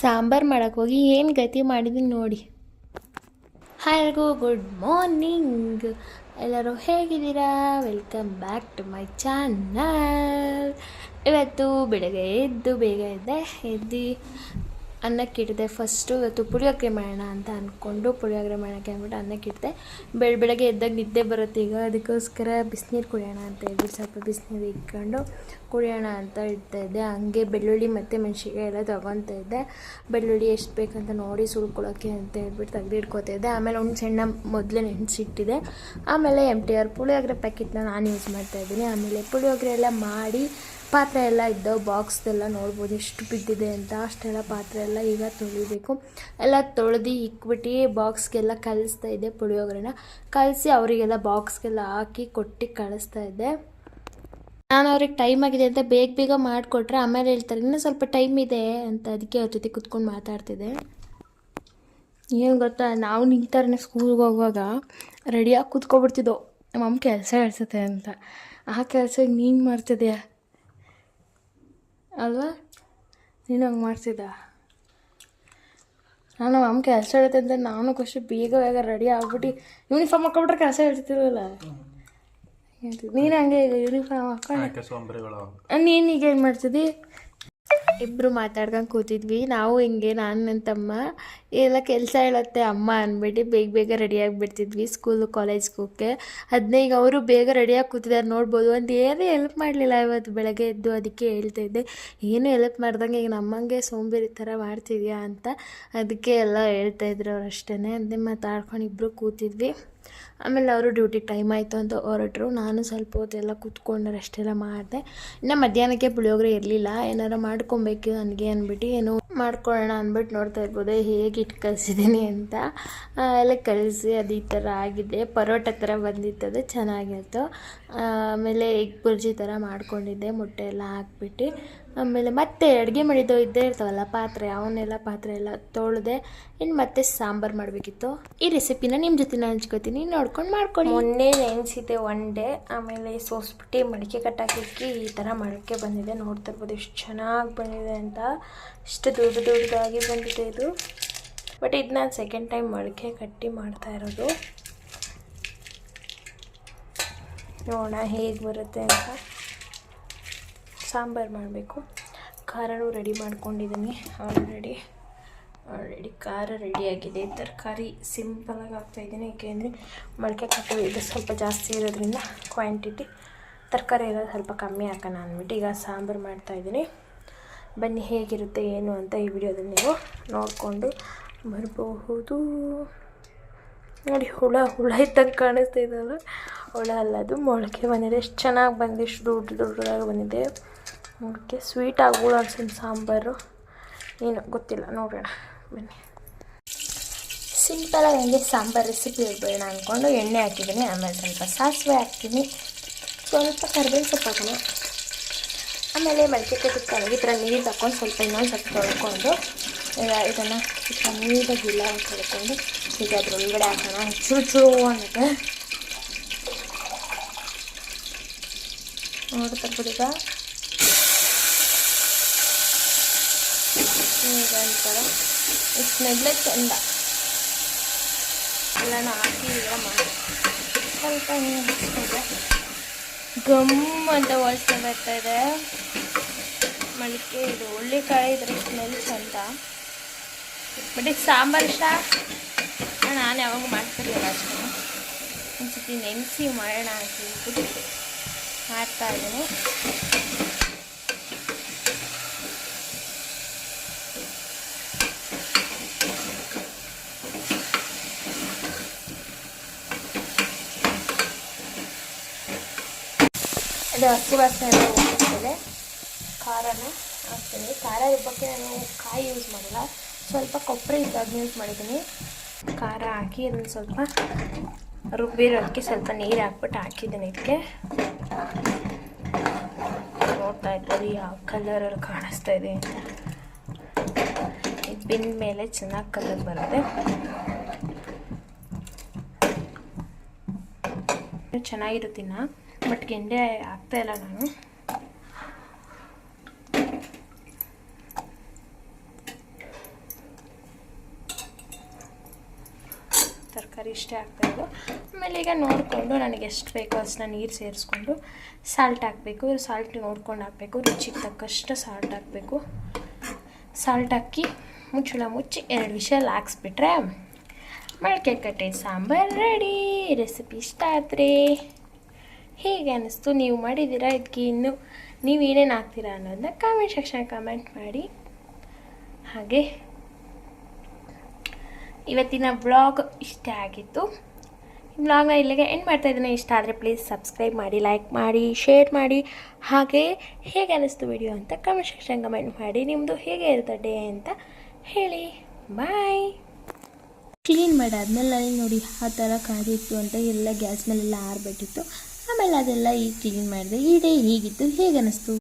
ಸಾಂಬಾರು ಮಾಡೋಕ್ಕೆ ಹೋಗಿ ಏನು ಗತಿ ಮಾಡಿದ್ದೀನಿ ನೋಡಿ. ಹಾಯ್ ಎಲ್ರಿಗೂ ಗುಡ್ ಮಾರ್ನಿಂಗ್. ಎಲ್ಲರೂ ಹೇಗಿದ್ದೀರಾ? Welcome back to my channel. ಇವತ್ತು ಬೆಳಗ್ಗೆ ಬೇಗ ಎದ್ದು ಅನ್ನಕ್ಕಿಟ್ಟಿದೆ. ಫಸ್ಟು ಇವತ್ತು ಪುಳಿಯೋಗರೆ ಮಾಡೋಣ ಅಂತ ಅಂದ್ಕೊಂಡು ಪುಳಿಯೋಗರೆ ಮಾಡೋಕ್ಕೆ ಅಂದ್ಬಿಟ್ಟು ಅನ್ನಕ್ಕಿಟ್ಟಿದೆ. ಬೆಳಗ್ಗೆ ಎದ್ದಾಗ ನಿದ್ದೆ ಬರುತ್ತೆ ಈಗ, ಅದಕ್ಕೋಸ್ಕರ ಬಿಸಿನೀರು ಕುಡಿಯೋಣ ಅಂತ ಹೇಳ್ಬಿಟ್ಟು ಸ್ವಲ್ಪ ಬಿಸಿನೀರು ಇಟ್ಕೊಂಡು ಕುಡಿಯೋಣ ಅಂತ ಇಡ್ತಾಯಿದ್ದೆ. ಹಂಗೆ ಬೆಳ್ಳುಳ್ಳಿ ಮತ್ತು ಮೆಣಸಿನ್ಕಾಯಿ ಎಲ್ಲ ತೊಗೊತಾ ಇದ್ದೆ. ಬೆಳ್ಳುಳ್ಳಿ ಎಷ್ಟು ಬೇಕಂತ ನೋಡಿ ಸುಳ್ಕೊಳ್ಳೋಕ್ಕೆ ಅಂತ ಹೇಳ್ಬಿಟ್ಟು ತೆಗೆದಿಟ್ಕೋತಾ ಇದ್ದೆ. ಆಮೇಲೆ ಹುಣಸೆಹಣ್ಣ ಮೊದಲೇ ನೆನೆಸಿಟ್ಟಿದೆ. ಆಮೇಲೆ MTR ಪುಳಿಯೋಗರೆ ಪ್ಯಾಕೆಟ್ನ ನಾನು ಯೂಸ್ ಮಾಡ್ತಾಯಿದ್ದೀನಿ. ಆಮೇಲೆ ಪುಳಿಯೋಗರೆ ಎಲ್ಲ ಮಾಡಿ ಪಾತ್ರೆ ಎಲ್ಲ ಇದ್ದವು, ಬಾಕ್ಸ್ದೆಲ್ಲ ನೋಡ್ಬೋದು ಎಷ್ಟು ಬಿದ್ದಿದೆ ಅಂತ. ಅಷ್ಟೆಲ್ಲ ಪಾತ್ರೆ ಎಲ್ಲ ಈಗ ತೊಳಿಬೇಕು. ಎಲ್ಲ ತೊಳೆದು ಇಕ್ಬಿಟ್ಟು ಬಾಕ್ಸ್ಗೆಲ್ಲ ಕಲಿಸ್ತಾ ಇದ್ದೆ. ಪುಳಿಯೋಗರೆನ ಕಲಸಿ ಅವರಿಗೆಲ್ಲ ಬಾಕ್ಸ್ಗೆಲ್ಲ ಹಾಕಿ ಕೊಟ್ಟು ಕಳಿಸ್ತಾ ಇದ್ದೆ. ನಾನು ಅವ್ರಿಗೆ ಟೈಮ್ ಆಗಿದೆ ಅಂತ ಬೇಗ ಮಾಡಿಕೊಟ್ರೆ ಆಮೇಲೆ ಹೇಳ್ತಾರೆ ಇನ್ನೂ ಸ್ವಲ್ಪ ಟೈಮ್ ಇದೆ ಅಂತ. ಅದಕ್ಕೆ ಅವ್ರ ಜೊತೆ ಕುತ್ಕೊಂಡು ಮಾತಾಡ್ತಿದ್ದೆ. ಏನು ಗೊತ್ತಾ, ನಾವು ನಿಂತಾರನೇ ಸ್ಕೂಲ್ಗೆ ಹೋಗುವಾಗ ರೆಡಿಯಾಗಿ ಕೂತ್ಕೊಬಿಡ್ತಿದ್ದೋ ನಮ್ಮ ಅಮ್ಮ ಕೆಲಸ ಹೇಳ್ಸುತ್ತೆ ಅಂತ. ಆ ಕೆಲಸ ನೀನು ಮಾಡ್ತಿದ್ಯಾ ಅಲ್ವಾ? ನೀನು ಹಂಗೆ ಮಾಡ್ತಿದ್ದ? ನಾನು ಅಮ್ಮ ಕೆಲಸ ಹೇಳುತ್ತೆ ಅಂತ ನಾನು ಖುಷಿ ಬೇಗ ರೆಡಿ ಆಗ್ಬಿಟ್ಟು ಯೂನಿಫಾರ್ಮ್ ಹಾಕೊಂಡ್ಬಿಟ್ರೆ ಕೆಲಸ ಹೇಳ್ತಿರಲ್ಲ. ನೀನು ಹಂಗೆ ಈಗ ಯೂನಿಫಾರ್ಮ್ ಹಾಕೊಂಡು ನೀನೀಗ ಏನು ಮಾಡ್ತಿದ್ದಿ? ಇಬ್ಬರು ಮಾತಾಡ್ಕೊಂಡು ಕೂತಿದ್ವಿ ನಾವು. ಹಿಂಗೆ ನಾನು ನನ್ನ ತಮ್ಮ ಎಲ್ಲ ಕೆಲಸ ಹೇಳುತ್ತೆ ಅಮ್ಮ ಅಂದ್ಬಿಟ್ಟು ಬೇಗ ರೆಡಿಯಾಗಿಬಿಡ್ತಿದ್ವಿ ಸ್ಕೂಲು ಕಾಲೇಜ್ಗೆ ಹೋಗೋಕ್ಕೆ. ಈಗ ಅವರು ಬೇಗ ರೆಡಿಯಾಗಿ ಕೂತಿದ್ದಾರೆ ನೋಡ್ಬೋದು. ಒಂದು ಏನೂ ಹೆಲ್ಪ್ ಮಾಡಲಿಲ್ಲ ಇವತ್ತು ಬೆಳಗ್ಗೆ ಎದ್ದು. ಅದಕ್ಕೆ ಹೇಳ್ತಾಯಿದ್ದೆ ಏನು ಹೆಲ್ಪ್ ಮಾಡ್ದಂಗೆ ಈಗ ನಮ್ಮಂಗೆ ಸೋಂಬೇರಿ ಥರ ಮಾಡ್ತಿದ್ಯಾ ಅಂತ. ಅದಕ್ಕೆ ಎಲ್ಲ ಹೇಳ್ತಾಯಿದ್ರು ಅವ್ರು ಅಷ್ಟೇ. ಅದೇ ಮಾತಾಡ್ಕೊಂಡು ಇಬ್ಬರು ಕೂತಿದ್ವಿ. ಆಮೇಲೆ ಅವರು ಡ್ಯೂಟಿಗೆ ಟೈಮ್ ಆಯಿತು ಅಂತ ಹೊರಟರು. ನಾನು ಸ್ವಲ್ಪ ಹೊತ್ತೆಲ್ಲ ಕೂತ್ಕೊಂಡ್ರೆ ಅಷ್ಟೆಲ್ಲ ಮಾಡಿದೆ. ಇನ್ನು ಮಧ್ಯಾಹ್ನಕ್ಕೆ ಪುಳಿಯೋಗರೆ ಇರಲಿಲ್ಲ, ಏನಾರು ಮಾಡ್ಕೊಬೇಕು ನನಗೆ ಅಂದ್ಬಿಟ್ಟು ಏನೋ ಮಾಡ್ಕೊಳ್ಳೋಣ ಅಂದ್ಬಿಟ್ಟು ನೋಡ್ತಾ ಇರ್ಬೋದು ಹೇಗೆ ಇಟ್ಟು ಕಳಿಸಿದ್ದೀನಿ ಅಂತ. ಎಲ್ಲ ಕಳಿಸಿ ಅದು ಈ ಥರ ಆಗಿದೆ. ಪರೋಟ ಥರ ಬಂದಿತ್ತು, ಅದು ಚೆನ್ನಾಗಿತ್ತು. ಆಮೇಲೆ ಎಗ್ ಬುರ್ಜಿ ಥರ ಮಾಡ್ಕೊಂಡಿದ್ದೆ, ಮೊಟ್ಟೆ ಎಲ್ಲ ಹಾಕ್ಬಿಟ್ಟು. ಆಮೇಲೆ ಮತ್ತೆ ಅಡುಗೆ ಮಾಡಿದ್ದು ಇದ್ದೇ ಇರ್ತಾವಲ್ಲ ಪಾತ್ರೆ, ಅವನ್ನೆಲ್ಲ ಪಾತ್ರೆ ಎಲ್ಲ ತೊಳೆದೆ. ಇನ್ನು ಮತ್ತೆ ಸಾಂಬಾರು ಮಾಡಬೇಕಿತ್ತು. ಈ ರೆಸಿಪಿನ ನಿಮ್ಮ ಜೊತೆ ನಾನು ಹಂಚ್ಕೋತೀನಿ, ನೋಡ್ಕೊಂಡು ಮಾಡ್ಕೊಳ್ಳಿ. ಮೊನ್ನೆ ನೆನೆಸಿದ್ದೆ ಒನ್ ಡೇ, ಆಮೇಲೆ ಸೋಸ್ಬಿಟ್ಟು ಮಡಿಕೆ ಕಟ್ಟಾಕಿ ಈ ಥರ ಮೊಳಕೆ ಬಂದಿದೆ. ನೋಡ್ತಾ ಇರ್ಬೋದು ಎಷ್ಟು ಚೆನ್ನಾಗಿ ಬಂದಿದೆ ಅಂತ. ಇಷ್ಟು ದೊಡ್ಡದಾಗಿ ಬಂದಿದೆ ಇದು. ಬಟ್ ಇದು ನಾನು ಸೆಕೆಂಡ್ ಟೈಮ್ ಮೊಳಕೆ ಕಟ್ಟಿ ಮಾಡ್ತಾ ಇರೋದು. ನೋಡೋಣ ಹೇಗೆ ಬರುತ್ತೆ ಅಂತ. ಸಾಂಬಾರು ಮಾಡಬೇಕು. ಖಾರನೂ ರೆಡಿ ಮಾಡ್ಕೊಂಡಿದ್ದೀನಿ ಆಲ್ರೆಡಿ ಖಾರ ರೆಡಿಯಾಗಿದೆ. ತರಕಾರಿ ಸಿಂಪಲಾಗಿ ಹಾಕ್ತಾಯಿದ್ದೀನಿ, ಏಕೆಂದರೆ ಮೊಳಕೆ ಕಟ್ಟು ಇದು ಸ್ವಲ್ಪ ಜಾಸ್ತಿ ಇರೋದ್ರಿಂದ ಕ್ವಾಂಟಿಟಿ, ತರಕಾರಿ ಎಲ್ಲ ಸ್ವಲ್ಪ ಕಮ್ಮಿ ಹಾಕೋಣ ಅಂದ್ಬಿಟ್ಟು ಈಗ ಸಾಂಬಾರು ಮಾಡ್ತಾಯಿದ್ದೀನಿ. ಬನ್ನಿ ಹೇಗಿರುತ್ತೆ ಏನು ಅಂತ ಈ ವಿಡಿಯೋದಲ್ಲಿ ನೀವು ನೋಡಿಕೊಂಡು ಬರಬಹುದು. ನೋಡಿ ಹುಳ ಇದ್ದಂಗೆ ಕಾಣಿಸ್ತಾ ಇದ್ದಲ್ಲ, ಹುಳ ಅಲ್ಲ ಅದು ಮೊಳಕೆ ಬಂದಿದೆ. ಎಷ್ಟು ಚೆನ್ನಾಗಿ ಬಂದಿದೆ, ಎಷ್ಟು ದೊಡ್ಡದಾಗಿ ಬಂದಿದೆ. ಮೊಳಕೆ ಸ್ವೀಟ್ ಆಗ್ಬೋದು ಅನ್ಸುತ್ತೆ ಸಾಂಬಾರು, ಏನು ಗೊತ್ತಿಲ್ಲ, ನೋಡೋಣ ಬನ್ನಿ. ಸಿಂಪಲಾಗಿ ಹಂಗೆ ಸಾಂಬಾರು ರೆಸಿಪಿ ಹೇಳ್ಬೇಡ ಅಂದ್ಕೊಂಡು ಎಣ್ಣೆ ಹಾಕಿದ್ದೀನಿ. ಆಮೇಲೆ ಸ್ವಲ್ಪ ಸಾಸಿವೆ ಹಾಕ್ತೀನಿ, ಸ್ವಲ್ಪ ಕರಿಬೇವು ಸೊಪ್ಪು ಹಾಕೋಣ. ಆಮೇಲೆ ಮೊಳಕೆ ಕಟ್ಟಿಗೆ ಈ ಥರ ನೀರು ತಗೊಂಡು ಸ್ವಲ್ಪ ಇನ್ನೊಂದು ಸ್ವಲ್ಪ ತೊಳ್ಕೊಂಡು ಇದನ್ನು ಸ್ವಲ್ಪ ನೀಟಾಗಿ ಇಲ್ಲ ತೊಳ್ಕೊಂಡು ಈಗ ಅದ್ರೊಳಗಡೆ ಹಾಕೋಣ. ಚೂರು ಅನ್ನತ್ತೆ ನೋಡ್ತಾ ಇರ್ಬೋದು. ಈಗ ಒಂಥರ ಸ್ಮೆಲ್ಲೇ ಚೆಂದ. ಎಲ್ಲನೂ ಹಾಕಿ ಈಗ ಮಾಡಿ ಸ್ವಲ್ಪ ಗಮ್ ಅಂತ ವಾಸನೆ ಬರ್ತಾಯಿದೆ. ಮೊಳಕೆ ಇದು ಹುಳ್ಳಿಕಾಯಿ ಇದ್ರೆ ಸ್ಮೆಲ್ ಚೆಂದ. ಬಟ್ ಇದು ಸಾಂಬಾರು ಇಷ್ಟ ನಾನು ಯಾವಾಗ ಮಾಡ್ತಿರ್ಲಿಲ್ಲ ಅಷ್ಟೇ. ಒಂದ್ಸತಿ ನೆನೆಸಿ ಮಾಡೋಣ ಅಂತ ಹೇಳ್ಬಿಟ್ಟು ಮಾಡ್ತಾಯಿದ್ದೀನಿ. ಅದು ಹಸಿ ವಾಸನೆ ಎಲ್ಲ ಹೋಗ್ತದೆ. ಖಾರನ ಹಾಕ್ತೀನಿ. ಖಾರ ರುಬ್ಬಕ್ಕೆ ನಾನು ಕಾಯಿ ಯೂಸ್ ಮಾಡಲ್ಲ, ಸ್ವಲ್ಪ ಕೊಬ್ಬರಿ ಇದ್ದಾಗಿ ಯೂಸ್ ಮಾಡಿದ್ದೀನಿ. ಖಾರ ಹಾಕಿ ಅದನ್ನು ಸ್ವಲ್ಪ ರುಬ್ಬಿರೋದಕ್ಕೆ ಸ್ವಲ್ಪ ನೀರು ಹಾಕ್ಬಿಟ್ಟು ಹಾಕಿದ್ದೀನಿ. ಇದಕ್ಕೆ ನೋಡ್ತಾ ಇರ್ಬೋದು ಯಾವ ಕಲರಲ್ಲಿ ಕಾಣಿಸ್ತಾ ಇದೆ ಅಂತ. ಇದು ಬೆಂದ ಮೇಲೆ ಚೆನ್ನಾಗಿ ಕಲರ್ ಬರುತ್ತೆ. ಚೆನ್ನಾಗಿರುತ್ತಿನ ಬಟ್ ಗೆಂಡೆ ಹಾಕ್ತಾಯಿಲ್ಲ ನಾನು. ತರಕಾರಿ ಇಷ್ಟೇ ಹಾಕ್ತಾಯಿದ್ದು. ಆಮೇಲೆ ಈಗ ನೋಡಿಕೊಂಡು ನನಗೆ ಎಷ್ಟು ಬೇಕೋ ಅಷ್ಟನ್ನ ನೀರು ಸೇರಿಸ್ಕೊಂಡು ಸಾಲ್ಟ್ ಹಾಕಬೇಕು. ಸಾಲ್ಟ್ ನೋಡ್ಕೊಂಡು ಹಾಕಬೇಕು, ರುಚಿಗೆ ತಕ್ಕಷ್ಟು ಸಾಲ್ಟ್ ಹಾಕಬೇಕು. ಸಾಲ್ಟ್ ಹಾಕಿ ಮುಚ್ಚಳ ಮುಚ್ಚಿ 2 ವಿಷಲ್ ಹಾಕ್ಸ್ಬಿಟ್ರೆ ಮೊಳಕೆ ಕಟ್ಟಿದ ಸಾಂಬಾರು ರೆಡಿ. ರೆಸಿಪಿ ಇಷ್ಟ ಆದರೆ ಹೇಗೆ ಅನ್ನಿಸ್ತು, ನೀವು ಮಾಡಿದ್ದೀರಾ, ಇದಕ್ಕೆ ಇನ್ನೂ ನೀವು ಏನೇನು ಹಾಕ್ತೀರಾ ಅನ್ನೋದನ್ನ ಕಾಮೆಂಟ್ ಸೆಕ್ಷನ್ ಕಮೆಂಟ್ ಮಾಡಿ. ಹಾಗೆ ಇವತ್ತಿನ ವ್ಲಾಗ್ ಇಷ್ಟ ಆಗಿತ್ತು. ಈ ವ್ಲಾಗ್ನ ಇಲ್ಲಿಗೆ ಎಂಡ್ ಮಾಡ್ತಾಯಿದ್ದೀನಿ. ಇಷ್ಟ ಆದರೆ ಪ್ಲೀಸ್ ಸಬ್ಸ್ಕ್ರೈಬ್ ಮಾಡಿ, ಲೈಕ್ ಮಾಡಿ, ಶೇರ್ ಮಾಡಿ. ಹಾಗೆ ಹೇಗೆ ಅನ್ನಿಸ್ತು ವಿಡಿಯೋ ಅಂತ ಕಮೆಂಟ್ ಸೆಕ್ಷನ್ ಕಮೆಂಟ್ ಮಾಡಿ. ನಿಮ್ಮದು ಹೇಗೆ ಇರುತ್ತೆ ಡೇ ಅಂತ ಹೇಳಿ. ಬಾಯ್. ಕ್ಲೀನ್ ಮಾಡಾದ್ಮೇಲೆ ನನಗೆ ನೋಡಿ ಆ ಥರ ಕಾದಿತ್ತು ಅಂತ ಎಲ್ಲ ಗ್ಯಾಸ್ ಮೇಲೆಲ್ಲ ಆರಿಬಿಟ್ಟಿತ್ತು. ಆಮೇಲೆ ಅದೆಲ್ಲ ಈಗ ಕ್ಲೀನ್ ಮಾಡಿದೆ. ಈ ಡೇ ಹೀಗಿತ್ತು, ಹೇಗೆ ಅನ್ನಿಸ್ತು?